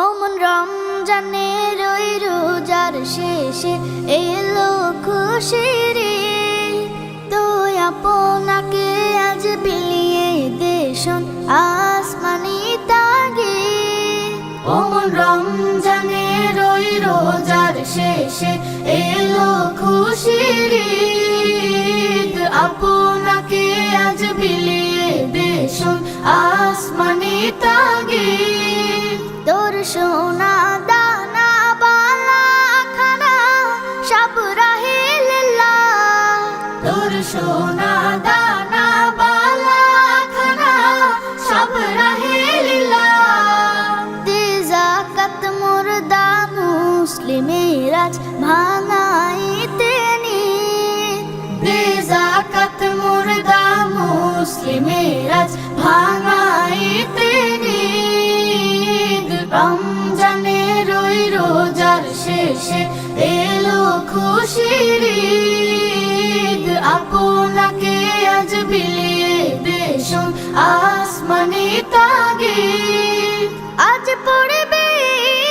অমন রমজানের ওই রোজার শেষে এলো খুশির ঈদ। তো আপনাকে আজ বিলিয়ে দেশন আসমানি তাগিদ। অমন রমজানের ওই রোজার শেষে এলো খুশির ঈদ। আপনাকে আজ বিলিয়ে দেশন আসমানি তাগিদ। তোর সোনা দানা বালা খানা সব রাহিল্লাহ। তোর সোনা দানা বালা খানা সব রাহিল্লাহ। দে যাকাত মুর্দা মুসলিমের আজ ভাঙাইতে নিদ। দে যাকাত মুর্দা মুসলিমের আজ ভাঙাইতে নিদ। রমজানের ওই রোজার শেষে এলো খুশির ঈদ। আপনাকে আজ বিলিয়ে দেশন আসমানি তাগিদ। আজ পড়বে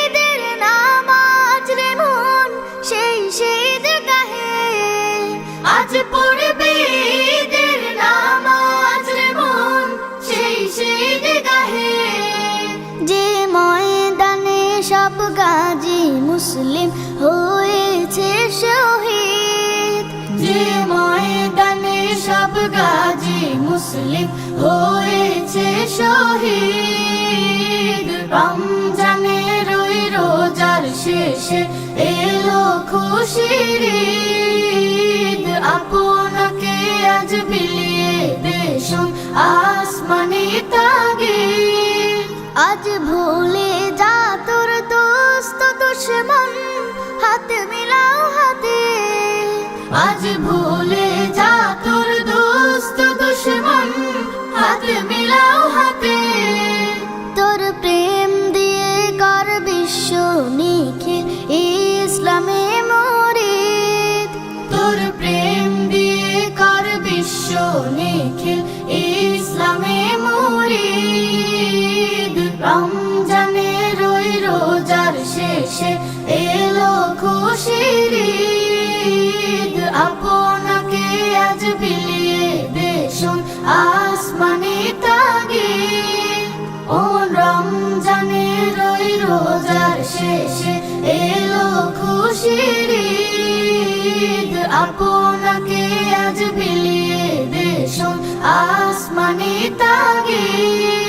ঈদের নামাজ রে মন সেই ঈদগাহে। আজ পড়বে ঈদের নামাজ রে মন সেই ঈদগাহে। যে ময়দানে সব গাজী মুসলিম হয়েছে শহীদ। যে ময়দানে সব গাজী মুসলিম হয়েছে শহীদ। রমজানের ওই রোজার শেষে এলো খুশির ঈদ। আপনাকে আজ বিলিয়ে দেশন আসমানি তাগিদ। আজ ভুলে যা তোর দোস্ত দুশমন হাত মিলাও হাতে। আজ ভুলে যা তোর দোস্ত দুশমন হাত মিলাও হাতে। তোর প্রেম দিয়ে কর বিশ্ব নিখিল ইসলামে মুরিদ। তোর প্রেম দিয়ে কর বিশ্ব নিখিল ইসলামে মুরিদ। রমজানের ওই রোজার শেষে এলো খুশির ঈদ। আপনাকে আজ বিলিয়ে দেশন আসমানি তাগিদ। ও রমজানের ওই রোজার শেষে এলো খুশির ঈদ। আপনাকে আজ বিলিয়ে দেশন আসমানি তাগিদ।